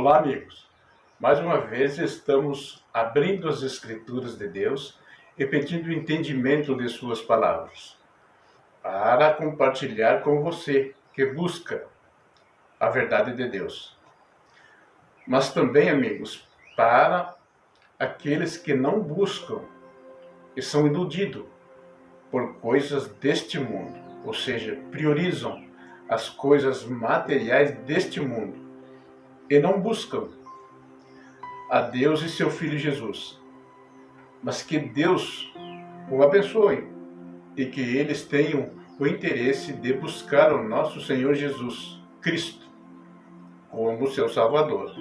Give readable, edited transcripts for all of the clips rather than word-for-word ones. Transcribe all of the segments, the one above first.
Olá, amigos. Mais uma vez estamos abrindo as Escrituras de Deus e pedindo o entendimento de suas palavras para compartilhar com você que busca a verdade de Deus. Mas também, amigos, para aqueles que não buscam e são iludidos por coisas deste mundo, ou seja, priorizam as coisas materiais deste mundo e não buscam a Deus e seu Filho Jesus. Mas que Deus o abençoe e que eles tenham o interesse de buscar o nosso Senhor Jesus Cristo como seu Salvador.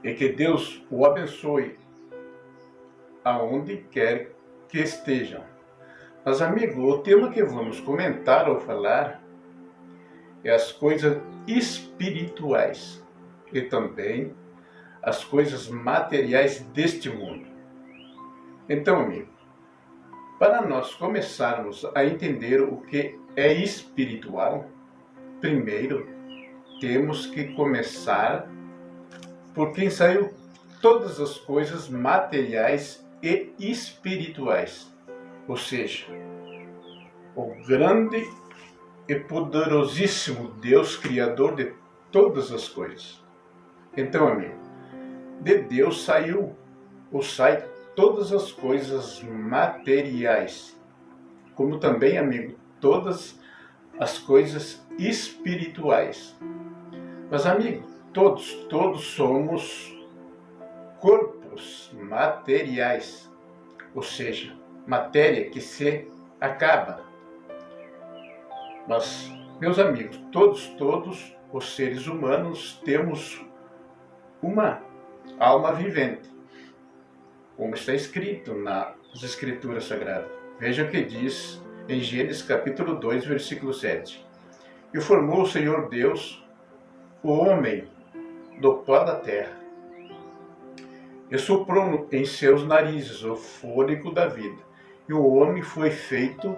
E que Deus o abençoe aonde quer que estejam. Mas, amigo, o tema que vamos comentar ou falar é as coisas espirituais e também as coisas materiais deste mundo. Então, amigo, para nós começarmos a entender o que é espiritual, primeiro temos que começar por quem saiu todas as coisas materiais e espirituais, ou seja, o grande e poderosíssimo Deus, Criador de todas as coisas. Então, amigo, de Deus saiu ou sai todas as coisas materiais, como também, amigo, todas as coisas espirituais. Mas, amigo, todos somos corpos materiais, ou seja, matéria que se acaba. Mas, meus amigos, todos os seres humanos temos uma alma vivente, como está escrito nas Escrituras Sagradas. Veja o que diz em Gênesis capítulo 2, versículo 7. E formou o Senhor Deus o homem do pó da terra, e soprou em seus narizes o fôlego da vida, e o homem foi feito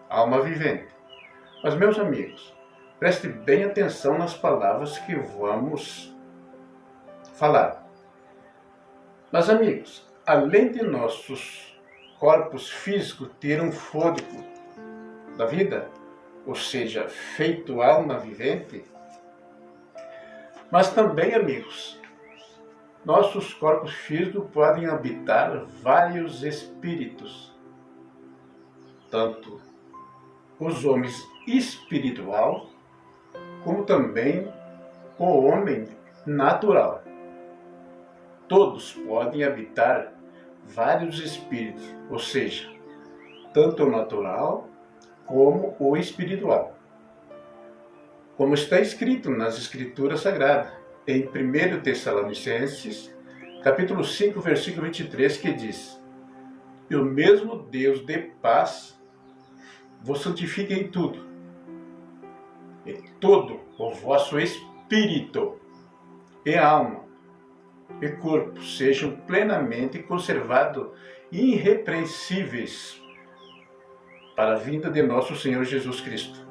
alma vivente. Mas, meus amigos, preste bem atenção nas palavras que vamos falar. Mas, amigos, além de nossos corpos físicos ter um fôlego da vida, ou seja, feito alma vivente, mas também, amigos, nossos corpos físicos podem habitar vários espíritos, tanto os homens espiritual, como também o homem natural. Todos podem habitar vários espíritos, ou seja, tanto o natural como o espiritual. Como está escrito nas Escrituras Sagradas, em 1 Tessalonicenses, capítulo 5, versículo 23, que diz: E o mesmo Deus de paz vos santifique em tudo, e todo o vosso espírito e alma e corpo sejam plenamente conservados e irrepreensíveis para a vinda de nosso Senhor Jesus Cristo.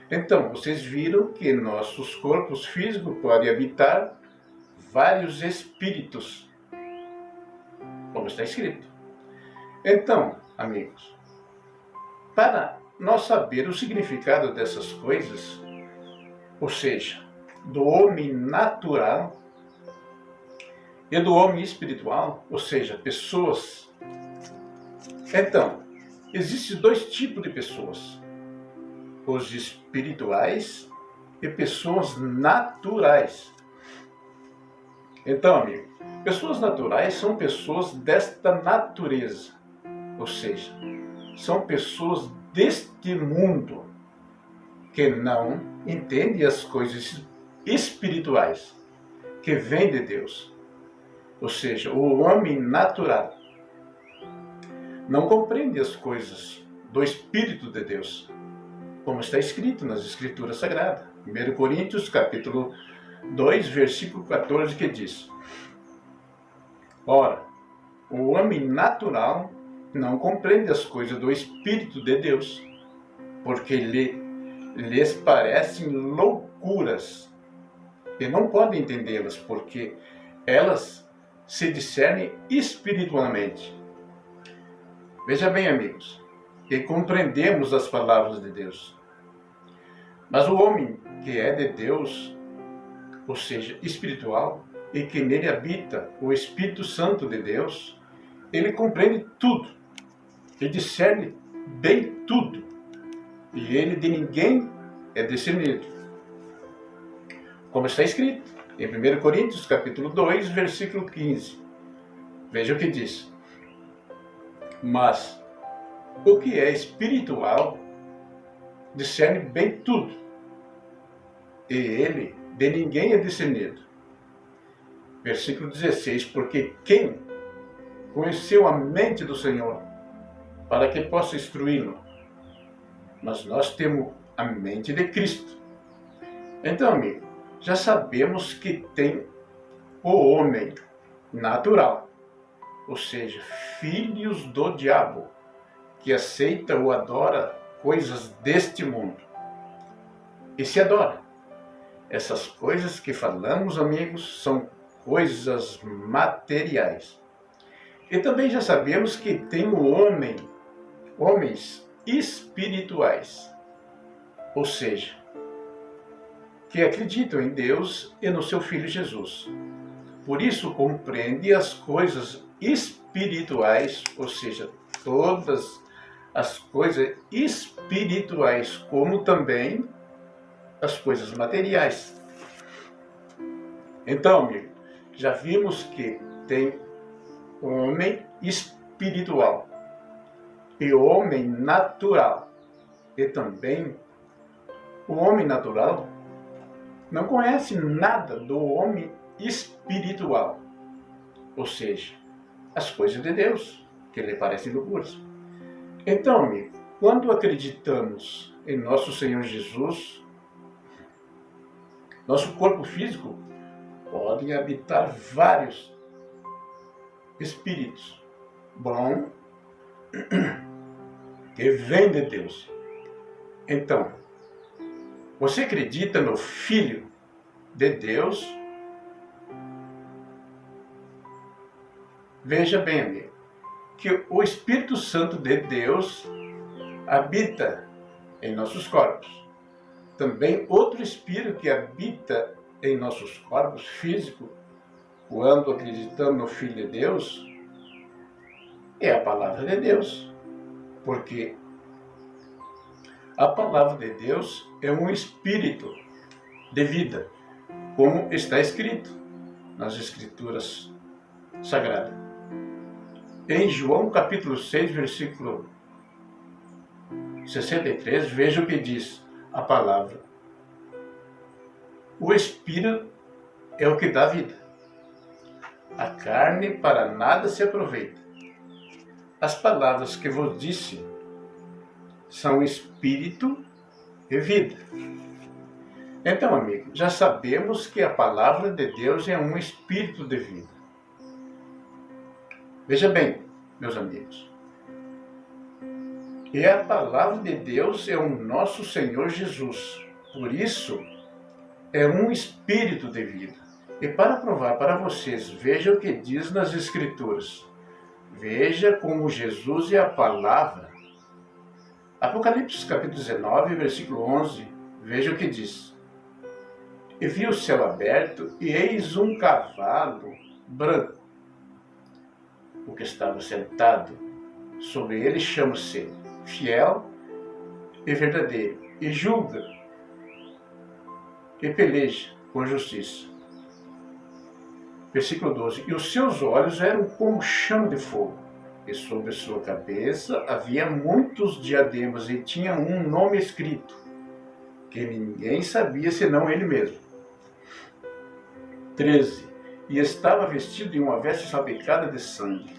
Então, vocês viram que nossos corpos físicos podem habitar vários espíritos, como está escrito. Então, amigos, para nós saber o significado dessas coisas, ou seja, do homem natural e do homem espiritual, ou seja, pessoas. Então, existem dois tipos de pessoas: os espirituais e pessoas naturais. Então, amigo, pessoas naturais são pessoas desta natureza, ou seja, são pessoas deste mundo que não entendem as coisas espirituais que vêm de Deus. Ou seja, o homem natural não compreende as coisas do Espírito de Deus, como está escrito nas Escrituras Sagradas. 1 Coríntios, capítulo 2, versículo 14, que diz: Ora, o homem natural não compreende as coisas do Espírito de Deus, porque lhes parecem loucuras, e não podem entendê-las, porque elas se discernem espiritualmente. Veja bem, amigos, que compreendemos as palavras de Deus. Mas o homem que é de Deus, ou seja, espiritual, e que nele habita o Espírito Santo de Deus, ele compreende tudo, e discerne bem tudo, e ele de ninguém é discernido. Como está escrito em 1 Coríntios, capítulo 2, versículo 15. Veja o que diz. Mas o que é espiritual discerne bem tudo, e ele de ninguém é discernido. Versículo 16. Porque quem conheceu a mente do Senhor para que possa instruí-lo? Mas nós temos a mente de Cristo. Então, amigo, já sabemos que tem o homem natural, ou seja, filhos do diabo, que aceita ou adora coisas deste mundo. E se adora. Essas coisas que falamos, amigos, são coisas materiais. E também já sabemos que tem o homens espirituais, ou seja, que acreditam em Deus e no seu Filho Jesus. Por isso compreende as coisas espirituais, ou seja, todas as coisas espirituais, como também as coisas materiais. Então, amigo, já vimos que tem homem espiritual e homem natural. E também o homem natural não conhece nada do homem espiritual, ou seja, as coisas de Deus, que lhe parecem loucuras. Então, amigo, quando acreditamos em nosso Senhor Jesus, nosso corpo físico pode habitar vários espíritos bons que vêm de Deus. Então, você acredita no Filho de Deus? Veja bem, amigo, que o Espírito Santo de Deus habita em nossos corpos. Também outro Espírito que habita em nossos corpos físicos, quando acreditamos no Filho de Deus, é a palavra de Deus. Porque a palavra de Deus é um espírito de vida, como está escrito nas Escrituras Sagradas. Em João capítulo 6, versículo 63, veja o que diz a palavra. O Espírito é o que dá vida. A carne para nada se aproveita. As palavras que vos disse são espírito e vida. Então, amigo, já sabemos que a palavra de Deus é um espírito de vida. Veja bem, meus amigos, e a palavra de Deus é o nosso Senhor Jesus. Por isso, é um espírito de vida. E para provar para vocês, veja o que diz nas Escrituras. Veja como Jesus é a palavra. Apocalipse capítulo 19, versículo 11, veja o que diz. E vi o céu aberto, e eis um cavalo branco. O que estava sentado sobre ele chama-se Fiel e Verdadeiro, e julga e peleja com justiça. Versículo 12. E os seus olhos eram como chama de fogo, e sobre sua cabeça havia muitos diademas, e tinha um nome escrito, que ninguém sabia senão ele mesmo. 13. E estava vestido em uma veste salpicada de sangue,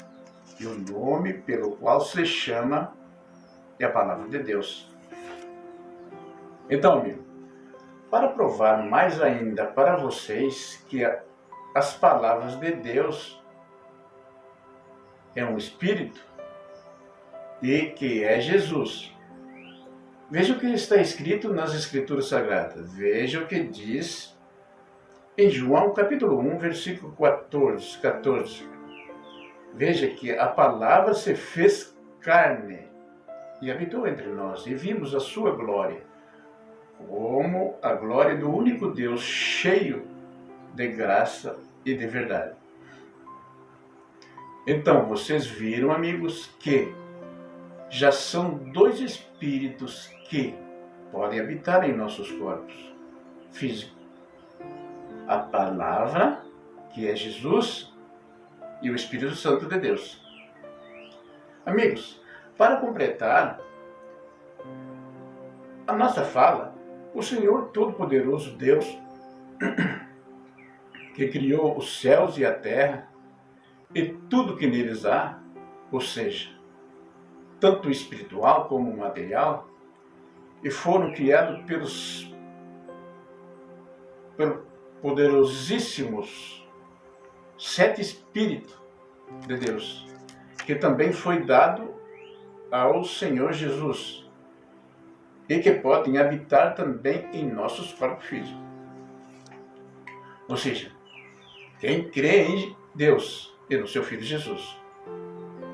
e o nome pelo qual se chama é a palavra de Deus. Então, amigo, para provar mais ainda para vocês que as palavras de Deus é um Espírito e que é Jesus. Veja o que está escrito nas Escrituras Sagradas. Veja o que diz em João capítulo 1, versículo 14. Veja que a palavra se fez carne e habitou entre nós, e vimos a sua glória, como a glória do único Deus, cheio de graça e de verdade. Então, vocês viram, amigos, que já são dois espíritos que podem habitar em nossos corpos físicos. A palavra, que é Jesus, e o Espírito Santo de Deus. Amigos, para completar a nossa fala, o Senhor Todo-Poderoso Deus, que criou os céus e a terra, e tudo que neles há, ou seja, tanto espiritual como material, e foram criados pelos poderosíssimos 7 Espíritos de Deus, que também foi dado ao Senhor Jesus, e que podem habitar também em nossos corpos físicos. Ou seja, quem crê em Deus e no seu Filho Jesus.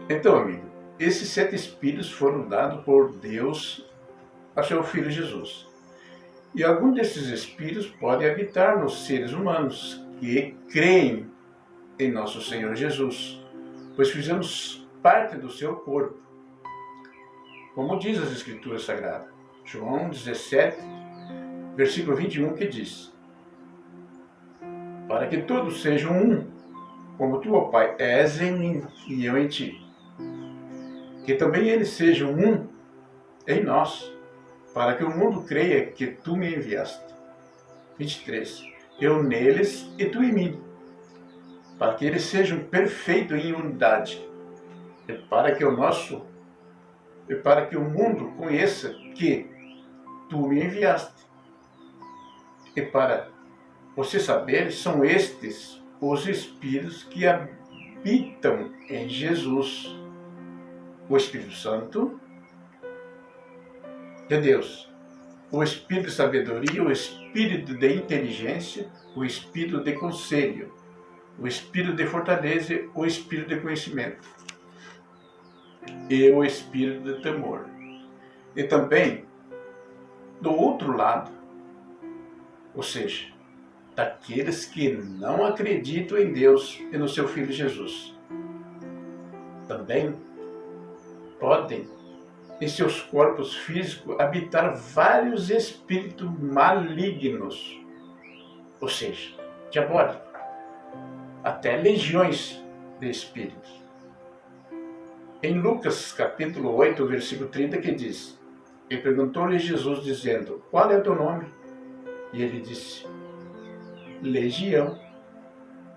Então, amigo, esses 7 Espíritos foram dados por Deus ao seu Filho Jesus. E alguns desses Espíritos podem habitar nos seres humanos que creem em nosso Senhor Jesus, pois fizemos parte do seu corpo. Como diz as Escrituras Sagradas, João 17, versículo 21, que diz: para que todos sejam um, como tu, ó Pai, és em mim e eu em ti. Que também eles sejam um em nós, para que o mundo creia que tu me enviaste. 23. Eu neles e tu em mim, para que eles sejam perfeitos em unidade, e para que o mundo conheça que tu me enviaste. E para você saber, são estes os Espíritos que habitam em Jesus: o Espírito Santo de Deus, o Espírito de sabedoria, o Espírito de inteligência, o Espírito de conselho, o Espírito de fortaleza, o Espírito de conhecimento e o Espírito de temor. E também, do outro lado, ou seja, daqueles que não acreditam em Deus e no seu Filho Jesus, também podem, em seus corpos físicos, habitar vários espíritos malignos, ou seja, diabólicos, até legiões de espíritos. Em Lucas capítulo 8, versículo 30, que diz: e perguntou-lhe Jesus, dizendo: qual é o teu nome? E ele disse: Legião,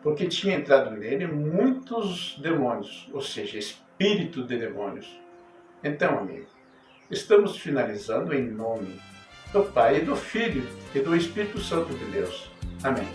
porque tinha entrado nele muitos demônios, ou seja, espírito de demônios. Então, amigo, estamos finalizando em nome do Pai, e do Filho e do Espírito Santo de Deus. Amém.